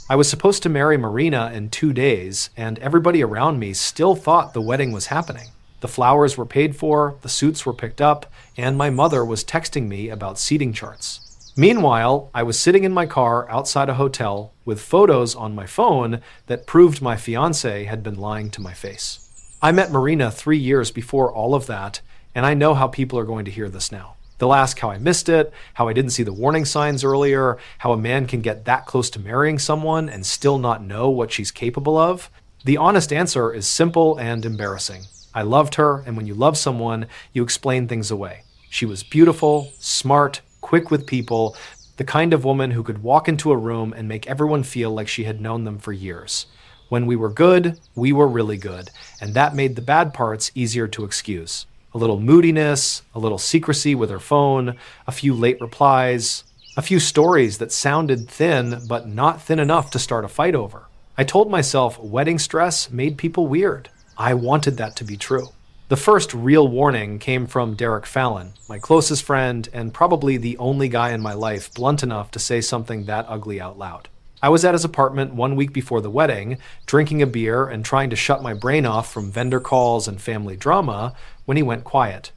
I was supposed to marry Marina in 2 days, and everybody around me still thought the wedding was happening. The flowers were paid for, the suits were picked up, and my mother was texting me about seating charts. Meanwhile, I was sitting in my car outside a hotel with photos on my phone that proved my fiancé had been lying to my face. I met Marina 3 years before all of that, and I know how people are going to hear this now. They'll ask how I missed it, how I didn't see the warning signs earlier, how a man can get that close to marrying someone and still not know what she's capable of. The honest answer is simple and embarrassing. I loved her, and when you love someone, you explain things away. She was beautiful, smart, quick with people, the kind of woman who could walk into a room and make everyone feel like she had known them for years. When we were good, we were really good, and that made the bad parts easier to excuse. A little moodiness, a little secrecy with her phone, a few late replies, a few stories that sounded thin but not thin enough to start a fight over. I told myself wedding stress made people weird. I wanted that to be true. The first real warning came from Derek Fallon, my closest friend and probably the only guy in my life blunt enough to say something that ugly out loud. I was at his apartment 1 week before the wedding, drinking a beer and trying to shut my brain off from vendor calls and family drama when he went quiet.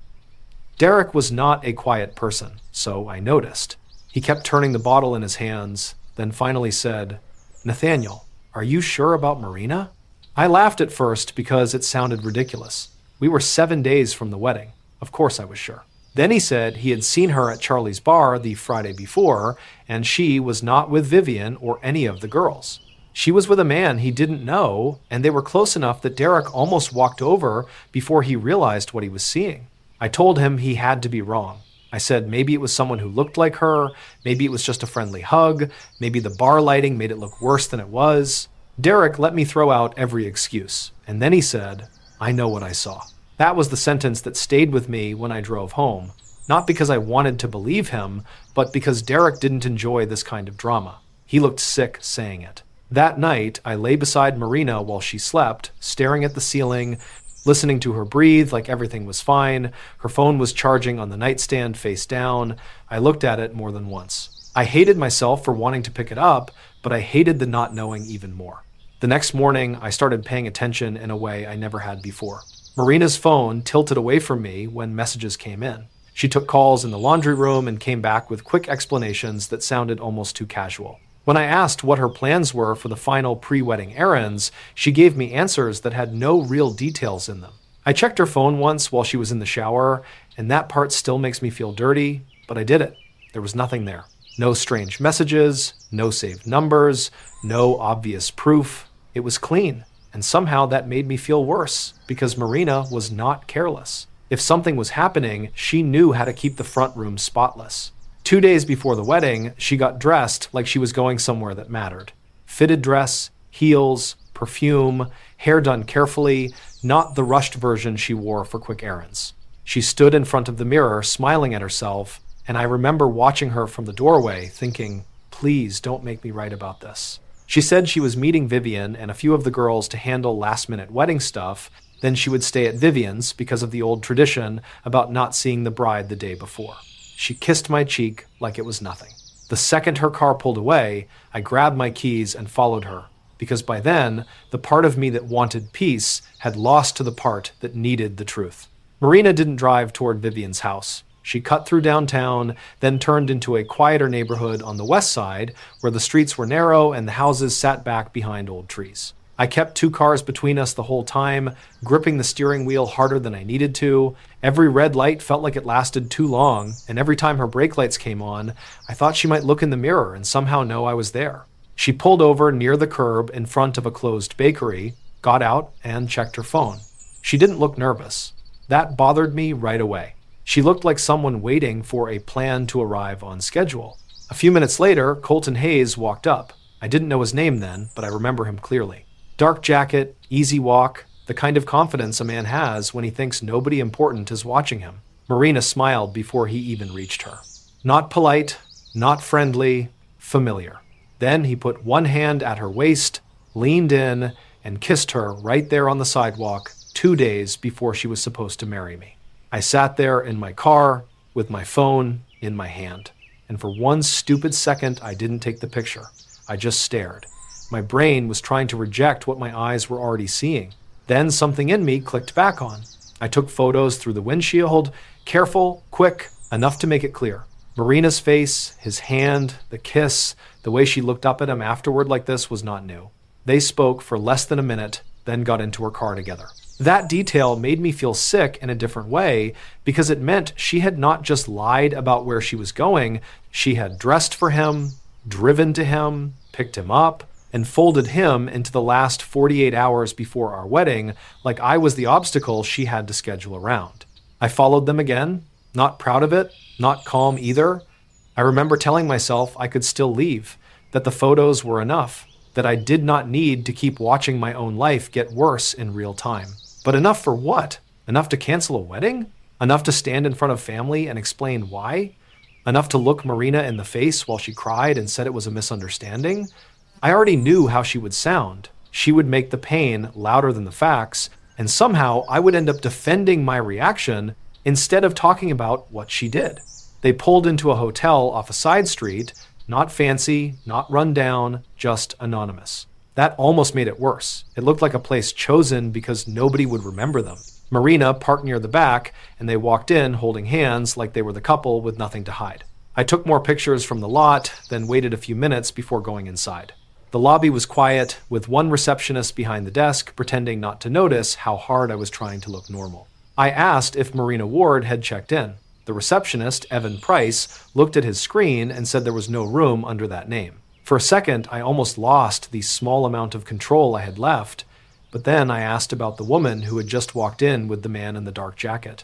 Derek was not a quiet person, so I noticed. He kept turning the bottle in his hands, then finally said, "Nathaniel, are you sure about Marina?" I laughed at first because it sounded ridiculous. We were 7 days from the wedding. Of course I was sure. Then he said he had seen her at Charlie's bar the Friday before, and she was not with Vivian or any of the girls. She was with a man he didn't know, and they were close enough that Derek almost walked over before he realized what he was seeing. I told him he had to be wrong. I said maybe it was someone who looked like her, maybe it was just a friendly hug, maybe the bar lighting made it look worse than it was. Derek let me throw out every excuse, and then he said, "I know what I saw." That was the sentence that stayed with me when I drove home, not because I wanted to believe him, but because Derek didn't enjoy this kind of drama. He looked sick saying it. That night, I lay beside Marina while she slept, staring at the ceiling, listening to her breathe like everything was fine. Her phone was charging on the nightstand face down. I looked at it more than once. I hated myself for wanting to pick it up, but I hated the not knowing even more. The next morning, I started paying attention in a way I never had before. Marina's phone tilted away from me when messages came in. She took calls in the laundry room and came back with quick explanations that sounded almost too casual. When I asked what her plans were for the final pre-wedding errands, she gave me answers that had no real details in them. I checked her phone once while she was in the shower, and that part still makes me feel dirty, but I did it. There was nothing there. No strange messages, no saved numbers, no obvious proof. It was clean. And somehow that made me feel worse, because Marina was not careless. If something was happening, she knew how to keep the front room spotless. 2 days before the wedding, she got dressed like she was going somewhere that mattered. Fitted dress, heels, perfume, hair done carefully, not the rushed version she wore for quick errands. She stood in front of the mirror, smiling at herself, and I remember watching her from the doorway, thinking, please don't make me write about this. She said she was meeting Vivian and a few of the girls to handle last-minute wedding stuff, then she would stay at Vivian's because of the old tradition about not seeing the bride the day before. She kissed my cheek like it was nothing. The second her car pulled away, I grabbed my keys and followed her, because by then, the part of me that wanted peace had lost to the part that needed the truth. Marina didn't drive toward Vivian's house. She cut through downtown, then turned into a quieter neighborhood on the west side, where the streets were narrow and the houses sat back behind old trees. I kept 2 cars between us the whole time, gripping the steering wheel harder than I needed to. Every red light felt like it lasted too long, and every time her brake lights came on, I thought she might look in the mirror and somehow know I was there. She pulled over near the curb in front of a closed bakery, got out, and checked her phone. She didn't look nervous. That bothered me right away. She looked like someone waiting for a plan to arrive on schedule. A few minutes later, Colton Hayes walked up. I didn't know his name then, but I remember him clearly. Dark jacket, easy walk, the kind of confidence a man has when he thinks nobody important is watching him. Marina smiled before he even reached her. Not polite, not friendly, familiar. Then he put one hand at her waist, leaned in, and kissed her right there on the sidewalk 2 days before she was supposed to marry me. I sat there in my car with my phone in my hand, and for one stupid second I didn't take the picture. I just stared. My brain was trying to reject what my eyes were already seeing. Then something in me clicked back on. I took photos through the windshield, careful, quick, enough to make it clear. Marina's face, his hand, the kiss, the way she looked up at him afterward like this was not new. They spoke for less than a minute, then got into her car together. That detail made me feel sick in a different way because it meant she had not just lied about where she was going, she had dressed for him, driven to him, picked him up, and folded him into the last 48 hours before our wedding like I was the obstacle she had to schedule around. I followed them again, not proud of it, not calm either. I remember telling myself I could still leave, that the photos were enough, that I did not need to keep watching my own life get worse in real time. But enough for what? Enough to cancel a wedding? Enough to stand in front of family and explain why? Enough to look Marina in the face while she cried and said it was a misunderstanding? I already knew how she would sound. She would make the pain louder than the facts, and somehow I would end up defending my reaction instead of talking about what she did. They pulled into a hotel off a side street, not fancy, not run down, just anonymous. That almost made it worse. It looked like a place chosen because nobody would remember them. Marina parked near the back, and they walked in holding hands like they were the couple with nothing to hide. I took more pictures from the lot, then waited a few minutes before going inside. The lobby was quiet, with one receptionist behind the desk pretending not to notice how hard I was trying to look normal. I asked if Marina Ward had checked in. The receptionist, Evan Price, looked at his screen and said there was no room under that name. For a second, I almost lost the small amount of control I had left, but then I asked about the woman who had just walked in with the man in the dark jacket.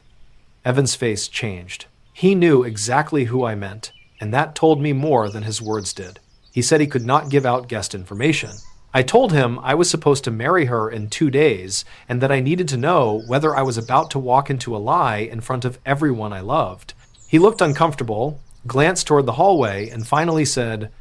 Evan's face changed. He knew exactly who I meant, and that told me more than his words did. He said he could not give out guest information. I told him I was supposed to marry her in 2 days, and that I needed to know whether I was about to walk into a lie in front of everyone I loved. He looked uncomfortable, glanced toward the hallway, and finally said,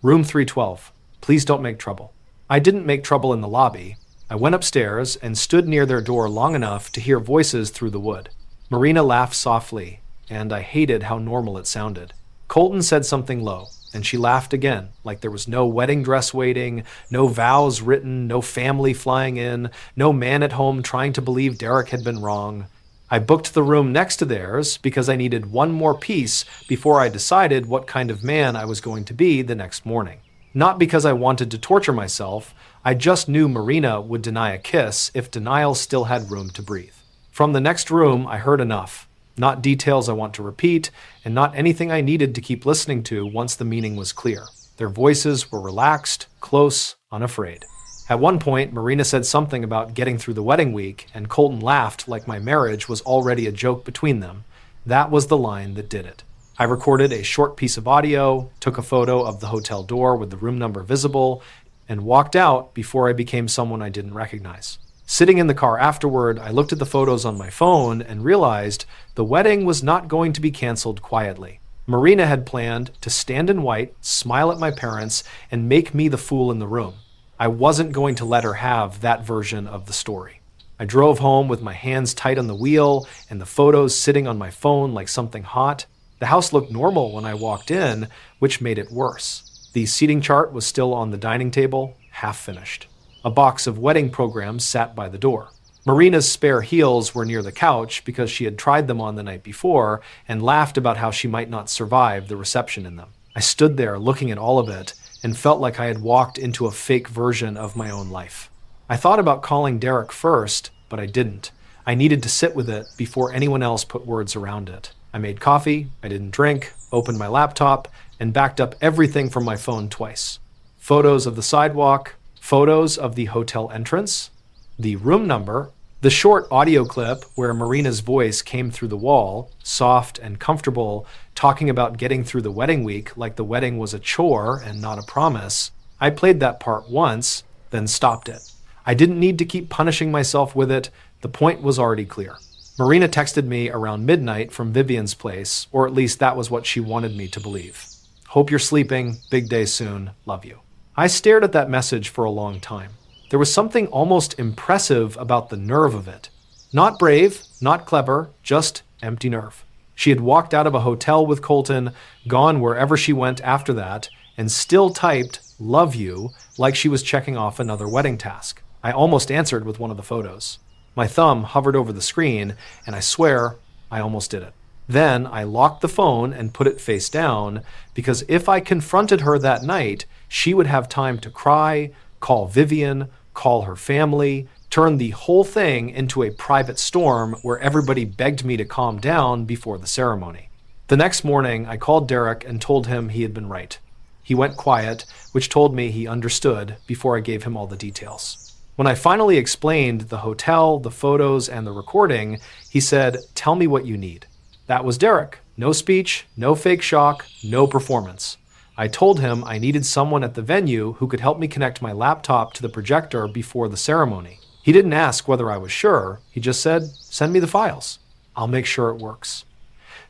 "Room 312. Please don't make trouble." I didn't make trouble in the lobby. I went upstairs and stood near their door long enough to hear voices through the wood. Marina laughed softly, and I hated how normal it sounded. Colton said something low, and she laughed again, like there was no wedding dress waiting, no vows written, no family flying in, no man at home trying to believe Derek had been wrong. I booked the room next to theirs because I needed one more piece before I decided what kind of man I was going to be the next morning. Not because I wanted to torture myself, I just knew Marina would deny a kiss if denial still had room to breathe. From the next room, I heard enough. Not details I want to repeat, and not anything I needed to keep listening to once the meaning was clear. Their voices were relaxed, close, unafraid. At one point, Marina said something about getting through the wedding week, and Colton laughed like my marriage was already a joke between them. That was the line that did it. I recorded a short piece of audio, took a photo of the hotel door with the room number visible, and walked out before I became someone I didn't recognize. Sitting in the car afterward, I looked at the photos on my phone and realized the wedding was not going to be canceled quietly. Marina had planned to stand in white, smile at my parents, and make me the fool in the room. I wasn't going to let her have that version of the story. I drove home with my hands tight on the wheel and the photos sitting on my phone like something hot. The house looked normal when I walked in, which made it worse. The seating chart was still on the dining table, half finished. A box of wedding programs sat by the door. Marina's spare heels were near the couch because she had tried them on the night before and laughed about how she might not survive the reception in them. I stood there looking at all of it and felt like I had walked into a fake version of my own life. I thought about calling Derek first, but I didn't. I needed to sit with it before anyone else put words around it. I made coffee, I didn't drink, opened my laptop, and backed up everything from my phone twice. Photos of the sidewalk, photos of the hotel entrance, the room number, the short audio clip where Marina's voice came through the wall, soft and comfortable, talking about getting through the wedding week like the wedding was a chore and not a promise. I played that part once, then stopped it. I didn't need to keep punishing myself with it. The point was already clear. Marina texted me around midnight from Vivian's place, or at least that was what she wanted me to believe. "Hope you're sleeping. Big day soon. Love you." I stared at that message for a long time. There was something almost impressive about the nerve of it. Not brave, not clever, just empty nerve. She had walked out of a hotel with Colton, gone wherever she went after that, and still typed, love you, like she was checking off another wedding task. I almost answered with one of the photos. My thumb hovered over the screen, and I swear I almost did it. Then I locked the phone and put it face down, because if I confronted her that night, she would have time to cry, call Vivian, call her family, turn the whole thing into a private storm where everybody begged me to calm down before the ceremony. The next morning, I called Derek and told him he had been right. He went quiet, which told me he understood before I gave him all the details. When I finally explained the hotel, the photos, and the recording, he said, "Tell me what you need." That was Derek. No speech, no fake shock, no performance. I told him I needed someone at the venue who could help me connect my laptop to the projector before the ceremony. He didn't ask whether I was sure. He just said, "Send me the files. I'll make sure it works."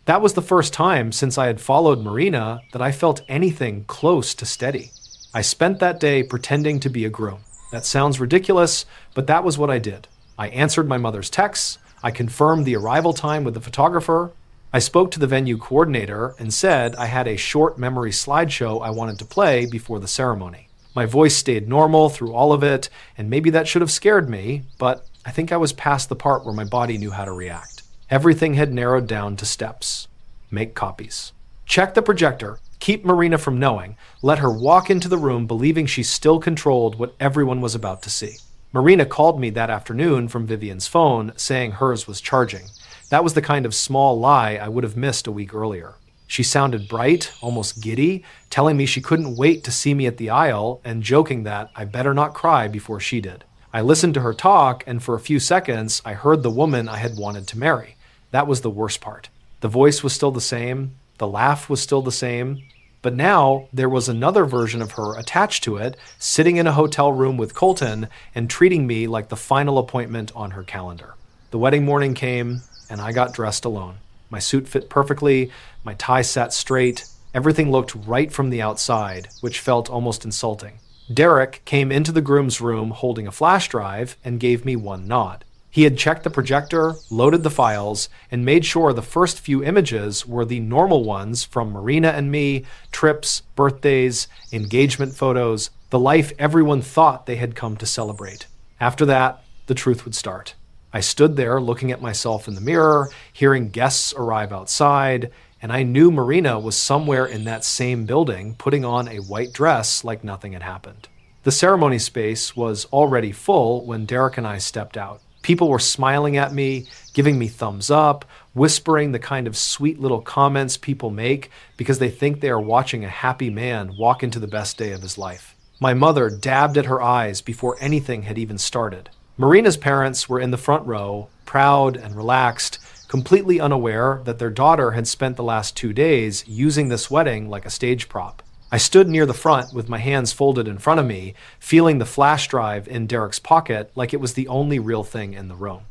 That was the first time since I had followed Marina that I felt anything close to steady. I spent that day pretending to be a groom. That sounds ridiculous, but that was what I did. I answered my mother's texts. I confirmed the arrival time with the photographer. I spoke to the venue coordinator and said I had a short memory slideshow I wanted to play before the ceremony. My voice stayed normal through all of it, and maybe that should have scared me, but I think I was past the part where my body knew how to react. Everything had narrowed down to steps. Make copies. Check the projector. Keep Marina from knowing. Let her walk into the room believing she still controlled what everyone was about to see. Marina called me that afternoon from Vivian's phone, saying hers was charging. That was the kind of small lie I would have missed a week earlier. She sounded bright, almost giddy, telling me she couldn't wait to see me at the aisle and joking that I better not cry before she did. I listened to her talk, and for a few seconds, I heard the woman I had wanted to marry. That was the worst part. The voice was still the same, the laugh was still the same, but now there was another version of her attached to it, sitting in a hotel room with Colton and treating me like the final appointment on her calendar. The wedding morning came, and I got dressed alone. My suit fit perfectly, my tie sat straight, everything looked right from the outside, which felt almost insulting. Derek came into the groom's room holding a flash drive and gave me one nod. He had checked the projector, loaded the files, and made sure the first few images were the normal ones from Marina and me, trips, birthdays, engagement photos, the life everyone thought they had come to celebrate. After that, the truth would start. I stood there looking at myself in the mirror, hearing guests arrive outside, and I knew Marina was somewhere in that same building putting on a white dress like nothing had happened. The ceremony space was already full when Derek and I stepped out. People were smiling at me, giving me thumbs up, whispering the kind of sweet little comments people make because they think they are watching a happy man walk into the best day of his life. My mother dabbed at her eyes before anything had even started. Marina's parents were in the front row, proud and relaxed, completely unaware that their daughter had spent the last 2 days using this wedding like a stage prop. I stood near the front with my hands folded in front of me, feeling the flash drive in Derek's pocket like it was the only real thing in the room.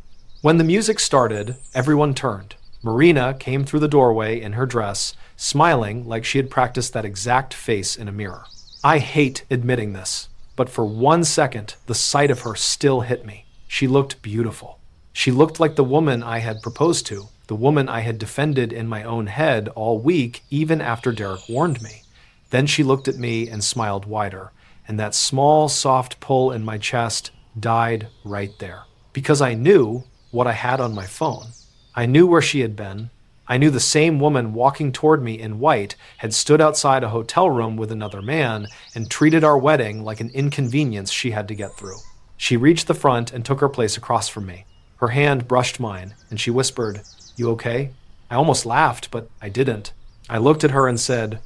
When the music started, everyone turned. Marina came through the doorway in her dress, smiling like she had practiced that exact face in a mirror. I hate admitting this, but for 1 second, the sight of her still hit me. She looked beautiful. She looked like the woman I had proposed to, the woman I had defended in my own head all week, even after Derek warned me. Then she looked at me and smiled wider, and that small, soft pull in my chest died right there. Because I knew what I had on my phone. I knew where she had been. I knew the same woman walking toward me in white had stood outside a hotel room with another man and treated our wedding like an inconvenience she had to get through. She reached the front and took her place across from me. Her hand brushed mine, and she whispered, "You okay?" I almost laughed, but I didn't. I looked at her and said,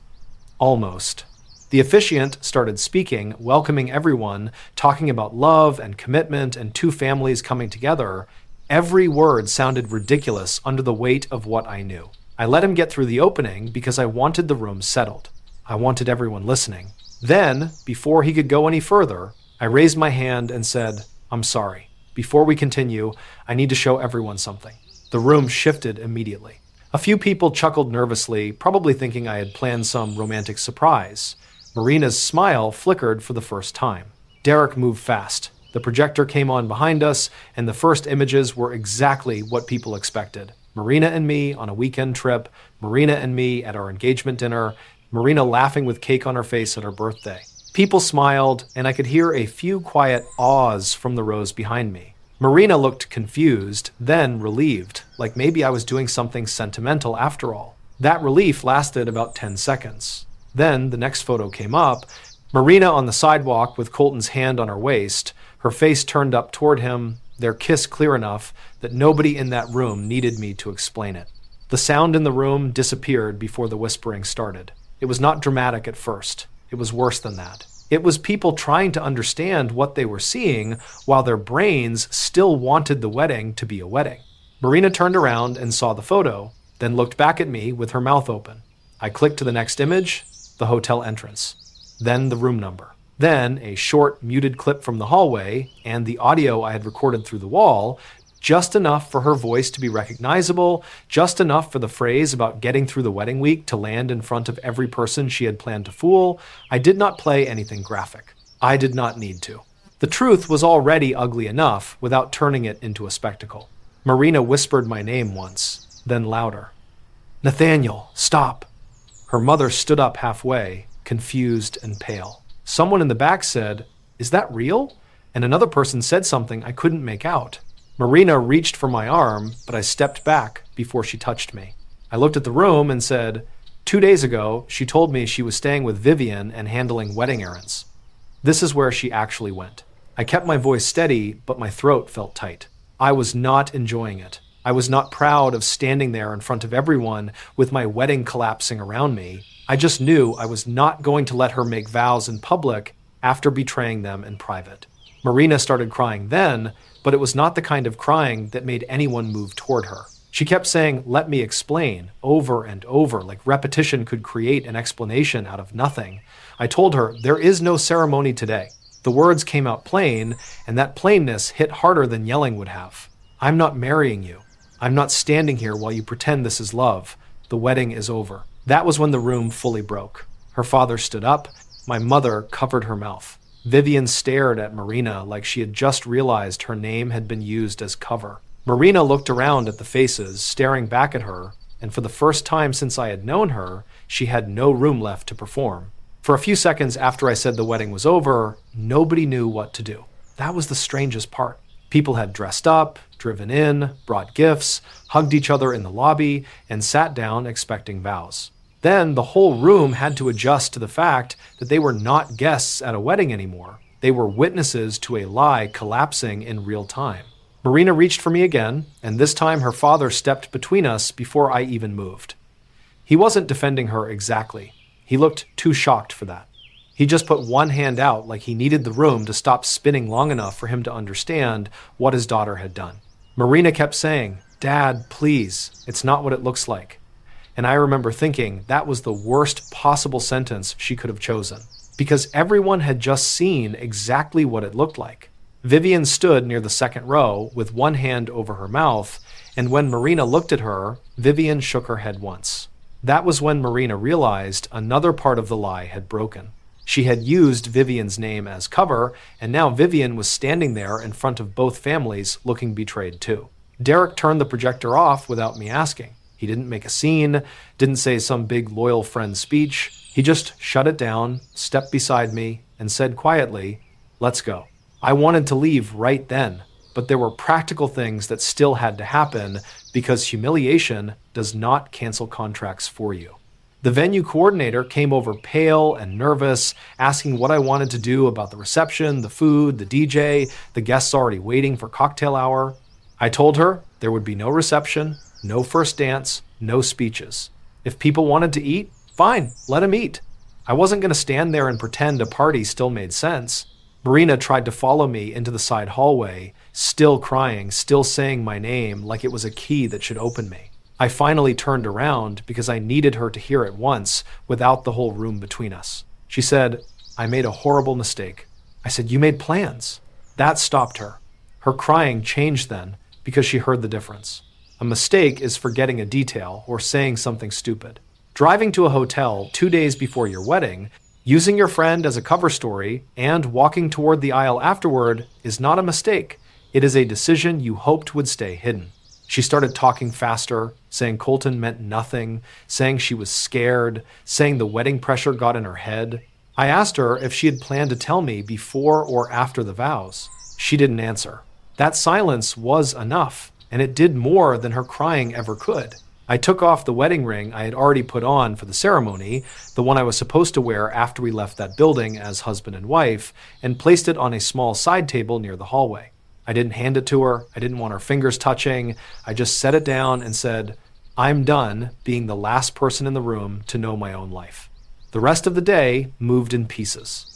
"Almost." The officiant started speaking, welcoming everyone, talking about love and commitment and two families coming together. Every word sounded ridiculous under the weight of what I knew. I let him get through the opening because I wanted the room settled. I wanted everyone listening. Then, before he could go any further, I raised my hand and said, "I'm sorry. Before we continue, I need to show everyone something." The room shifted immediately. A few people chuckled nervously, probably thinking I had planned some romantic surprise. Marina's smile flickered for the first time. Derek moved fast. The projector came on behind us, and the first images were exactly what people expected. Marina and me on a weekend trip, Marina and me at our engagement dinner, Marina laughing with cake on her face at her birthday. People smiled, and I could hear a few quiet ahs from the rows behind me. Marina looked confused, then relieved, like maybe I was doing something sentimental after all. That relief lasted about 10 seconds. Then the next photo came up, Marina on the sidewalk with Colton's hand on her waist, her face turned up toward him, their kiss clear enough that nobody in that room needed me to explain it. The sound in the room disappeared before the whispering started. It was not dramatic at first. It was worse than that. It was people trying to understand what they were seeing while their brains still wanted the wedding to be a wedding. Marina turned around and saw the photo, then looked back at me with her mouth open. I clicked to the next image, the hotel entrance, then the room number, then a short muted clip from the hallway and the audio I had recorded through the wall, just enough for her voice to be recognizable, just enough for the phrase about getting through the wedding week to land in front of every person she had planned to fool. I did not play anything graphic. I did not need to. The truth was already ugly enough without turning it into a spectacle. Marina whispered my name once, then louder. "Nathaniel, stop." Her mother stood up halfway, confused and pale. Someone in the back said, "Is that real?" And another person said something I couldn't make out. Marina reached for my arm, but I stepped back before she touched me. I looked at the room and said, 2 days ago, she told me she was staying with Vivian and handling wedding errands. This is where she actually went. I kept my voice steady, but my throat felt tight. I was not enjoying it. I was not proud of standing there in front of everyone with my wedding collapsing around me. I just knew I was not going to let her make vows in public after betraying them in private. Marina started crying then, but it was not the kind of crying that made anyone move toward her. She kept saying, "Let me explain," over and over, like repetition could create an explanation out of nothing. I told her, "There is no ceremony today." The words came out plain, and that plainness hit harder than yelling would have. "I'm not marrying you. I'm not standing here while you pretend this is love. The wedding is over." That was when the room fully broke. Her father stood up. My mother covered her mouth. Vivian stared at Marina like she had just realized her name had been used as cover. Marina looked around at the faces, staring back at her, and for the first time since I had known her, she had no room left to perform. For a few seconds after I said the wedding was over, nobody knew what to do. That was the strangest part. People had dressed up, driven in, brought gifts, hugged each other in the lobby, and sat down expecting vows. Then the whole room had to adjust to the fact that they were not guests at a wedding anymore. They were witnesses to a lie collapsing in real time. Marina reached for me again, and this time her father stepped between us before I even moved. He wasn't defending her exactly. He looked too shocked for that. He just put one hand out like he needed the room to stop spinning long enough for him to understand what his daughter had done. Marina kept saying, "Dad, please, it's not what it looks like." And I remember thinking that was the worst possible sentence she could have chosen, because everyone had just seen exactly what it looked like. Vivian stood near the second row with one hand over her mouth, and when Marina looked at her, Vivian shook her head once. That was when Marina realized another part of the lie had broken. She had used Vivian's name as cover, and now Vivian was standing there in front of both families looking betrayed too. Derek turned the projector off without me asking. He didn't make a scene, didn't say some big loyal friend speech. He just shut it down, stepped beside me, and said quietly, "Let's go." I wanted to leave right then, but there were practical things that still had to happen because humiliation does not cancel contracts for you. The venue coordinator came over pale and nervous, asking what I wanted to do about the reception, the food, the DJ, the guests already waiting for cocktail hour. I told her there would be no reception, no first dance, no speeches. If people wanted to eat, fine, let them eat. I wasn't going to stand there and pretend a party still made sense. Marina tried to follow me into the side hallway, still crying, still saying my name like it was a key that should open me. I finally turned around because I needed her to hear it once without the whole room between us. She said, "I made a horrible mistake." I said, "You made plans." That stopped her. Her crying changed then because she heard the difference. A mistake is forgetting a detail or saying something stupid. Driving to a hotel 2 days before your wedding, using your friend as a cover story, and walking toward the aisle afterward is not a mistake. It is a decision you hoped would stay hidden. She started talking faster, saying Colton meant nothing, saying she was scared, saying the wedding pressure got in her head. I asked her if she had planned to tell me before or after the vows. She didn't answer. That silence was enough, and it did more than her crying ever could. I took off the wedding ring I had already put on for the ceremony, the one I was supposed to wear after we left that building as husband and wife, and placed it on a small side table near the hallway. I didn't hand it to her. I didn't want her fingers touching. I just set it down and said, "I'm done being the last person in the room to know my own life." The rest of the day moved in pieces.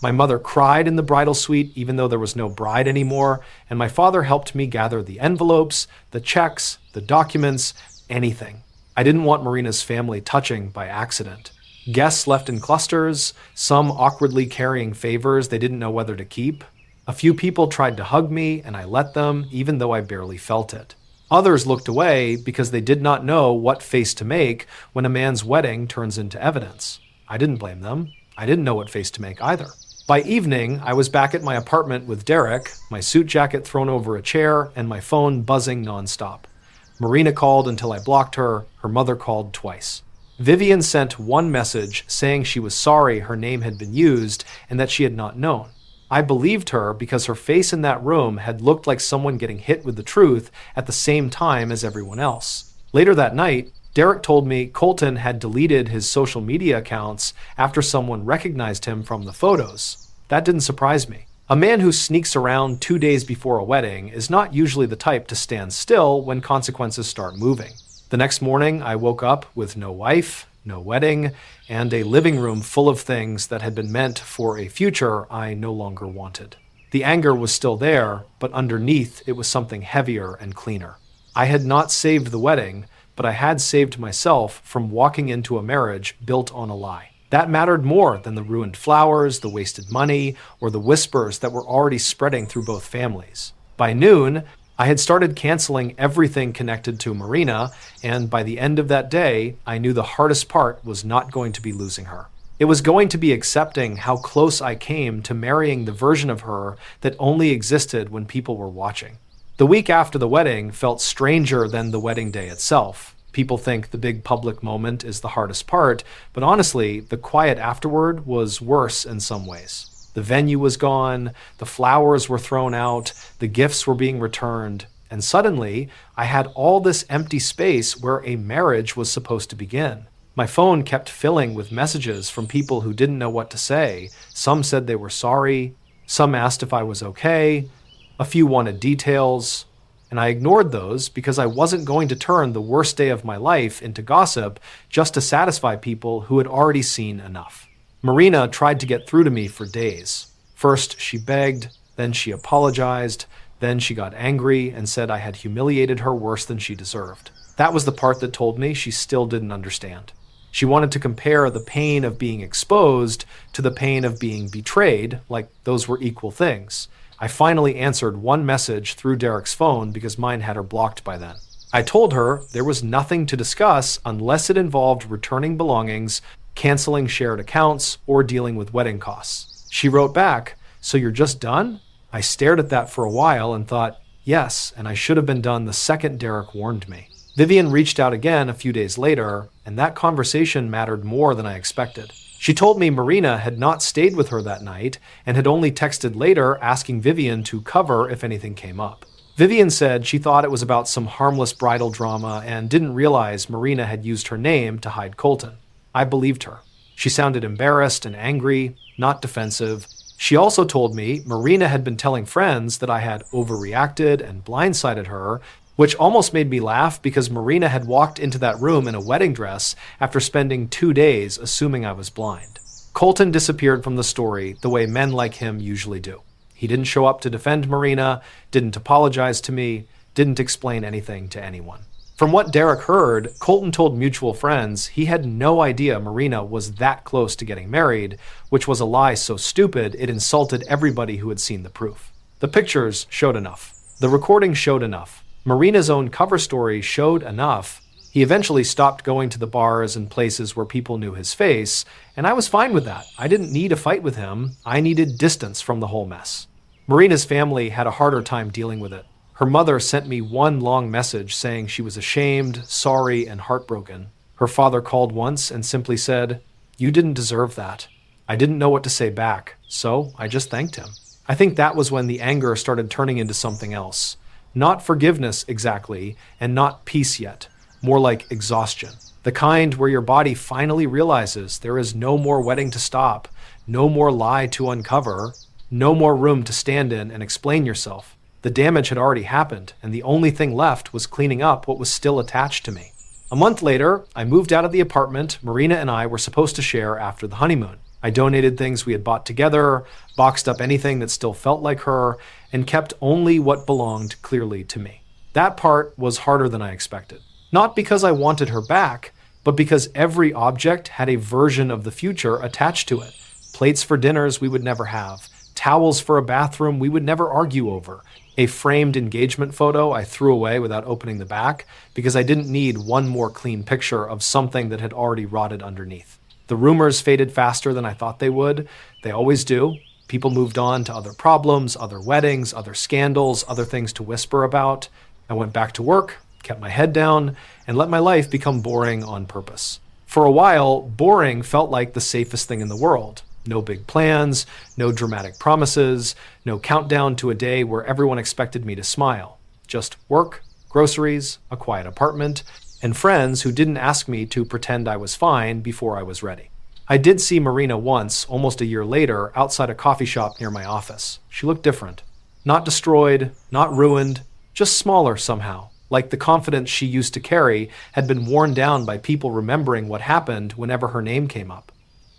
My mother cried in the bridal suite even though there was no bride anymore, and my father helped me gather the envelopes, the checks, the documents, anything. I didn't want Marina's family touching by accident. Guests left in clusters, some awkwardly carrying favors they didn't know whether to keep. A few people tried to hug me, and I let them, even though I barely felt it. Others looked away because they did not know what face to make when a man's wedding turns into evidence. I didn't blame them. I didn't know what face to make either. By evening, I was back at my apartment with Derek, my suit jacket thrown over a chair, and my phone buzzing nonstop. Marina called until I blocked her. Her mother called twice. Vivian sent one message saying she was sorry her name had been used and that she had not known. I believed her because her face in that room had looked like someone getting hit with the truth at the same time as everyone else. Later that night, Derek told me Colton had deleted his social media accounts after someone recognized him from the photos. That didn't surprise me. A man who sneaks around 2 days before a wedding is not usually the type to stand still when consequences start moving. The next morning, I woke up with no wife, no wedding, and a living room full of things that had been meant for a future I no longer wanted. The anger was still there, but underneath it was something heavier and cleaner. I had not saved the wedding, but I had saved myself from walking into a marriage built on a lie. That mattered more than the ruined flowers, the wasted money, or the whispers that were already spreading through both families. By noon, I had started canceling everything connected to Marina, and by the end of that day, I knew the hardest part was not going to be losing her. It was going to be accepting how close I came to marrying the version of her that only existed when people were watching. The week after the wedding felt stranger than the wedding day itself. People think the big public moment is the hardest part, but honestly, the quiet afterward was worse in some ways. The venue was gone, the flowers were thrown out, the gifts were being returned, and suddenly, I had all this empty space where a marriage was supposed to begin. My phone kept filling with messages from people who didn't know what to say. Some said they were sorry, some asked if I was okay, a few wanted details, and I ignored those because I wasn't going to turn the worst day of my life into gossip just to satisfy people who had already seen enough. Marina tried to get through to me for days. First, she begged, then she apologized, then she got angry and said I had humiliated her worse than she deserved. That was the part that told me she still didn't understand. She wanted to compare the pain of being exposed to the pain of being betrayed, like those were equal things. I finally answered one message through Derek's phone because mine had her blocked by then. I told her there was nothing to discuss unless it involved returning belongings, canceling shared accounts, or dealing with wedding costs. She wrote back, "So you're just done?" I stared at that for a while and thought, yes, and I should have been done the second Derek warned me. Vivian reached out again a few days later, and that conversation mattered more than I expected. She told me Marina had not stayed with her that night and had only texted later asking Vivian to cover if anything came up. Vivian said she thought it was about some harmless bridal drama and didn't realize Marina had used her name to hide Colton. I believed her. She sounded embarrassed and angry, not defensive. She also told me Marina had been telling friends that I had overreacted and blindsided her, which almost made me laugh because Marina had walked into that room in a wedding dress after spending 2 days assuming I was blind. Colton disappeared from the story the way men like him usually do. He didn't show up to defend Marina, didn't apologize to me, didn't explain anything to anyone. From what Derek heard, Colton told mutual friends he had no idea Marina was that close to getting married, which was a lie so stupid it insulted everybody who had seen the proof. The pictures showed enough. The recording showed enough. Marina's own cover story showed enough. He eventually stopped going to the bars and places where people knew his face, and I was fine with that. I didn't need a fight with him. I needed distance from the whole mess. Marina's family had a harder time dealing with it. Her mother sent me one long message saying she was ashamed, sorry, and heartbroken. Her father called once and simply said, "You didn't deserve that." I didn't know what to say back, so I just thanked him. I think that was when the anger started turning into something else. Not forgiveness exactly, and not peace yet. More like exhaustion. The kind where your body finally realizes there is no more wedding to stop, no more lie to uncover, no more room to stand in and explain yourself. The damage had already happened, and the only thing left was cleaning up what was still attached to me. A month later, I moved out of the apartment Marina and I were supposed to share after the honeymoon. I donated things we had bought together, boxed up anything that still felt like her, and kept only what belonged clearly to me. That part was harder than I expected. Not because I wanted her back, but because every object had a version of the future attached to it. Plates for dinners we would never have, towels for a bathroom we would never argue over, a framed engagement photo I threw away without opening the back because I didn't need one more clean picture of something that had already rotted underneath. The rumors faded faster than I thought they would. They always do. People moved on to other problems, other weddings, other scandals, other things to whisper about. I went back to work, kept my head down, and let my life become boring on purpose. For a while, boring felt like the safest thing in the world. No big plans, no dramatic promises, no countdown to a day where everyone expected me to smile. Just work, groceries, a quiet apartment, and friends who didn't ask me to pretend I was fine before I was ready. I did see Marina once, almost a year later, outside a coffee shop near my office. She looked different. Not destroyed, not ruined, just smaller somehow. Like the confidence she used to carry had been worn down by people remembering what happened whenever her name came up.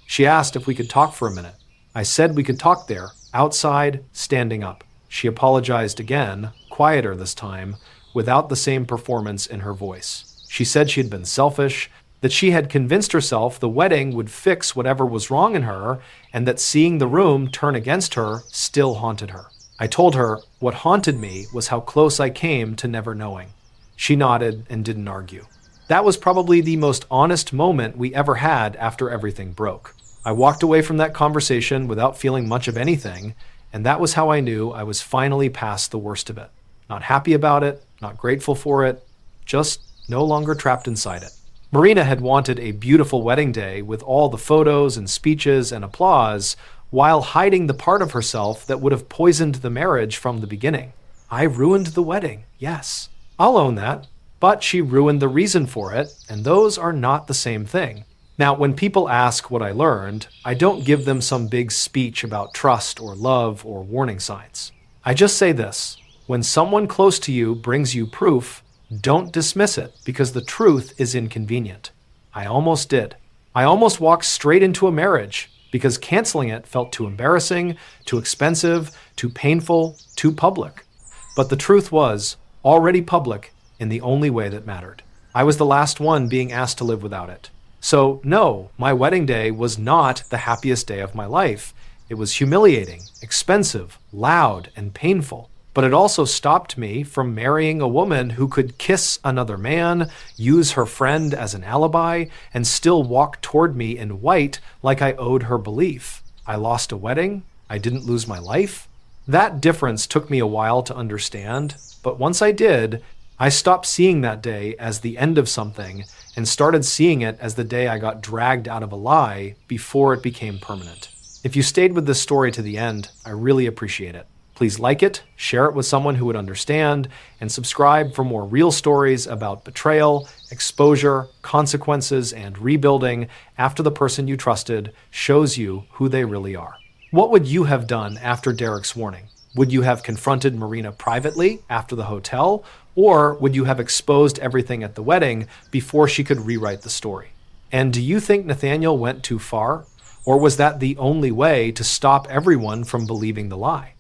She asked if we could talk for a minute. I said we could talk there, outside, standing up. She apologized again, quieter this time, without the same performance in her voice. She said she had been selfish, that she had convinced herself the wedding would fix whatever was wrong in her, and that seeing the room turn against her still haunted her. I told her what haunted me was how close I came to never knowing. She nodded and didn't argue. That was probably the most honest moment we ever had after everything broke. I walked away from that conversation without feeling much of anything, and that was how I knew I was finally past the worst of it. Not happy about it, not grateful for it, just no longer trapped inside it. Marina had wanted a beautiful wedding day with all the photos and speeches and applause, while hiding the part of herself that would have poisoned the marriage from the beginning. I ruined the wedding, yes. I'll own that. But she ruined the reason for it, and those are not the same thing. Now, when people ask what I learned, I don't give them some big speech about trust or love or warning signs. I just say this: when someone close to you brings you proof, don't dismiss it because the truth is inconvenient. I almost did. I almost walked straight into a marriage because canceling it felt too embarrassing, too expensive, too painful, too public. But the truth was already public in the only way that mattered. I was the last one being asked to live without it. So no, my wedding day was not the happiest day of my life. It was humiliating, expensive, loud, and painful. But it also stopped me from marrying a woman who could kiss another man, use her friend as an alibi, and still walk toward me in white like I owed her belief. I lost a wedding. I didn't lose my life. That difference took me a while to understand, but once I did, I stopped seeing that day as the end of something and started seeing it as the day I got dragged out of a lie before it became permanent. If you stayed with this story to the end, I really appreciate it. Please like it, share it with someone who would understand, and subscribe for more real stories about betrayal, exposure, consequences, and rebuilding after the person you trusted shows you who they really are. What would you have done after Derek's warning? Would you have confronted Marina privately after the hotel, or would you have exposed everything at the wedding before she could rewrite the story? And do you think Nathaniel went too far? Or was that the only way to stop everyone from believing the lie?